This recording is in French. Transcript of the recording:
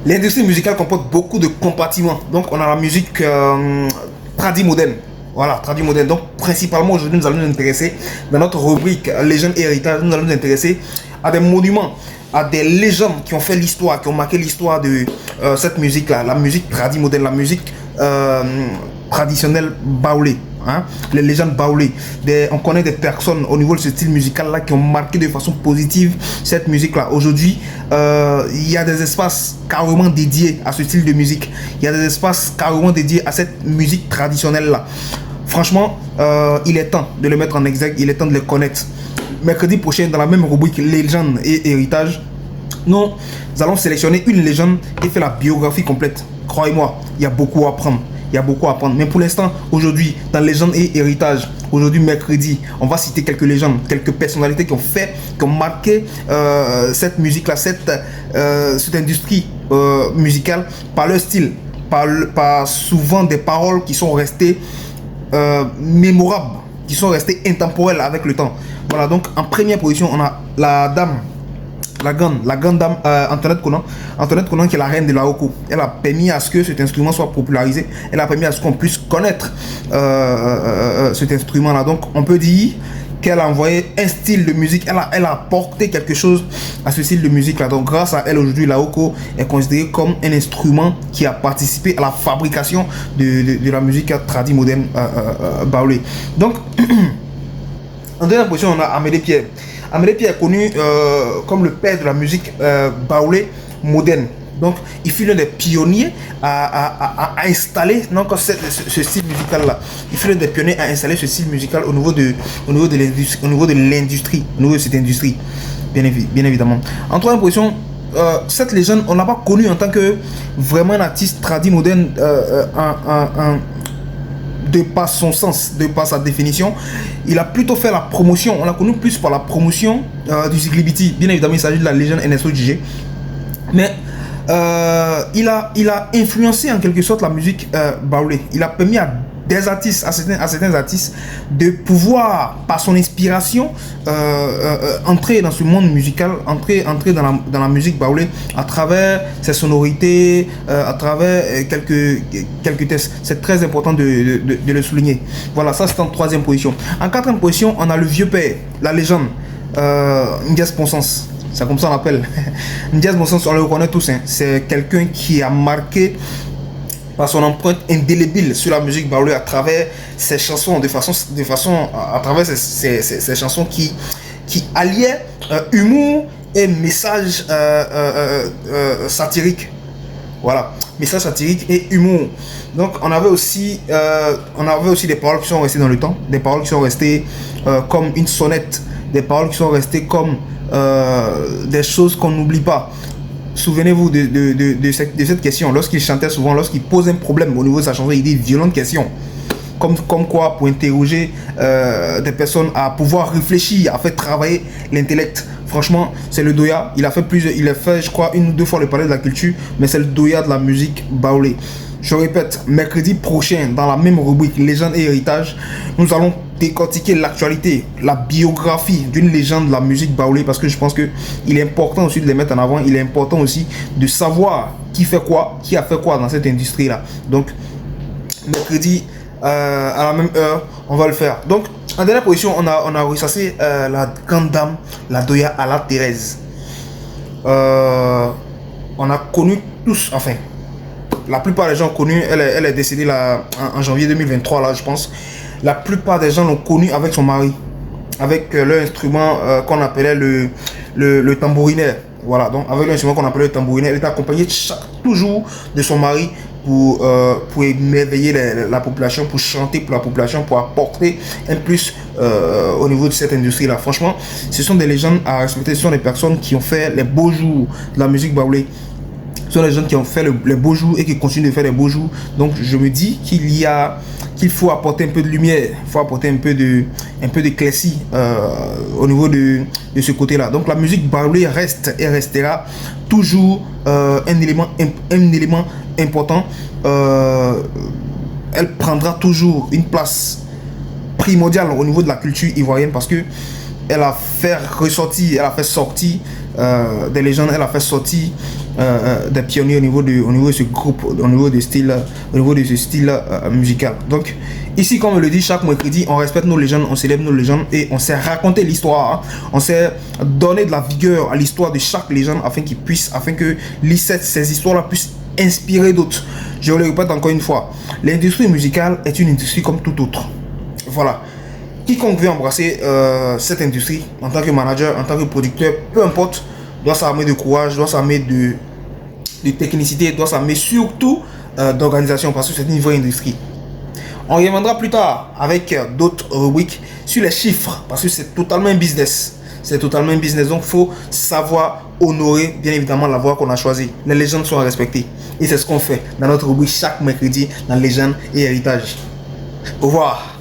L'industrie musicale comporte beaucoup de compartiments. Donc, on a la musique tradie moderne. Voilà, traduit moderne. Donc, principalement, aujourd'hui, nous allons nous intéresser, dans notre rubrique Légende et héritage, nous allons nous intéresser à des monuments, à des légendes qui ont fait l'histoire, qui ont marqué l'histoire de cette musique-là, la musique tradie moderne, la musique traditionnelle baoulé. Hein? Les légendes baoulées. On connaît des personnes au niveau de ce style musical là qui ont marqué de façon positive cette musique là. Aujourd'hui, il y a des espaces carrément dédiés à ce style de musique. Il y a des espaces carrément dédiés à cette musique traditionnelle là. Franchement, il est temps de le mettre en exergue, il est temps de le connaître. Mercredi prochain, dans la même rubrique Légende et héritage, nous allons sélectionner une légende et faire la biographie complète. Croyez-moi, il y a beaucoup à apprendre. Il y a beaucoup à apprendre. Mais pour l'instant, aujourd'hui, dans Légende et héritage, aujourd'hui, mercredi, on va citer quelques légendes, quelques personnalités qui ont marqué cette musique-là, cette industrie musicale par leur style, par souvent des paroles qui sont restées mémorables, qui sont restées intemporelles avec le temps. Voilà, donc en première position, on a la dame. La grande dame Antoinette Konan qui est la reine de la Oko. Elle a permis à ce que cet instrument soit popularisé. Elle a permis à ce qu'on puisse connaître cet instrument là. Donc on peut dire qu'elle a envoyé un style de musique. Elle a apporté quelque chose à ce style de musique là. Donc grâce à elle aujourd'hui, la Oko est considérée comme un instrument qui a participé à la fabrication de la musique tradie moderne baoulé. Donc en deuxième position, on a Amédée Pierre. Amédée Pierre est connu comme le père de la musique baoulé moderne. Donc, il fut l'un des pionniers à installer donc, ce style musical-là. Il fut l'un des pionniers à installer ce style musical au niveau de l'industrie, au niveau de cette industrie, bien évidemment. En troisième position, cette légende, on n'a pas connu en tant que vraiment un artiste tradit moderne de par son sens, de par sa définition. Il a plutôt fait la promotion, on l'a connu plus par la promotion du Ziglibiti. Bien évidemment, il s'agit de la légende NSO DJ. Mais il a influencé en quelque sorte la musique baoulé. Il a permis à des artistes, à certains artistes, de pouvoir, par son inspiration, entrer dans ce monde musical, entrer dans la musique baoulé à travers ses sonorités, à travers quelques tests. C'est très important de le souligner. Voilà, ça c'est en troisième position. En quatrième position, on a le vieux père, la légende, Ndiaye Ponsens. C'est comme ça on l'appelle. Ndiaye Ponsens, on le reconnaît tous. Hein. C'est quelqu'un qui a marqué par son empreinte indélébile sur la musique baoulé à travers ses chansons, à travers ses chansons qui alliaient humour et message satirique. Voilà, message satirique et humour. Donc on avait aussi des paroles qui sont restées dans le temps, des paroles qui sont restées comme une sonnette, des paroles qui sont restées comme des choses qu'on n'oublie pas. Souvenez-vous de cette question. Lorsqu'il chantait souvent, lorsqu'il pose un problème au niveau de sa chanson, il dit violente question. Comme quoi, pour interroger des personnes à pouvoir réfléchir, à faire travailler l'intellect. Franchement, c'est le doya. Il a fait, je crois, une ou deux fois le palais de la culture, mais c'est le doya de la musique baoulé. Je répète, mercredi prochain, dans la même rubrique Légende et héritage, nous allons décortiquer l'actualité, la biographie d'une légende de la musique baoulé, parce que je pense qu'il est important aussi de les mettre en avant. Il est important aussi de savoir qui fait quoi, qui a fait quoi dans cette industrie-là. Donc, mercredi, à la même heure, on va le faire. Donc, en dernière position, on a ressassé la grande dame, la Doya Ala Thérèse. On a connu tous, enfin, la plupart des gens ont connu, elle est décédée là, en janvier 2023, là, je pense. La plupart des gens l'ont connue avec son mari, avec leur instrument qu'on appelait le tambourinaire. Voilà, donc avec l'instrument qu'on appelait le tambourinaire, elle était accompagnée toujours de son mari pour émerveiller la population, pour chanter pour la population, pour apporter un plus au niveau de cette industrie-là. Franchement, ce sont des légendes à respecter, ce sont des personnes qui ont fait les beaux jours de la musique baoulé. Ce sont les gens qui ont fait les beaux jours et qui continuent de faire les beaux jours. Donc je me dis qu'il faut apporter un peu de lumière, il faut apporter un peu d'éclaircie au niveau de ce côté-là. Donc la musique baoulé reste et restera toujours un élément important. Elle prendra toujours une place primordiale au niveau de la culture ivoirienne parce que elle a fait ressortir, elle a fait sortir des légendes, elle a fait sortir des pionniers au niveau de ce groupe, au niveau de ce style musical. Donc ici, comme on le dit, chaque mercredi, on respecte nos légendes, on célèbre nos légendes et on sait raconter l'histoire, hein. On sait donner de la vigueur à l'histoire de chaque légende afin que ces histoires-là puissent inspirer d'autres. Je le répète encore une fois, l'industrie musicale est une industrie comme toute autre. Voilà. Quiconque veut embrasser cette industrie en tant que manager, en tant que producteur, peu importe, doit s'armer de courage, doit s'armer de technicité, doit s'armer surtout d'organisation parce que c'est une vraie industrie. On reviendra plus tard avec d'autres rubriques sur les chiffres parce que c'est totalement un business. C'est totalement un business, donc il faut savoir honorer bien évidemment la voie qu'on a choisie. Les légendes sont respectées et c'est ce qu'on fait dans notre rubrique chaque mercredi dans Légendes et Héritage. Au revoir.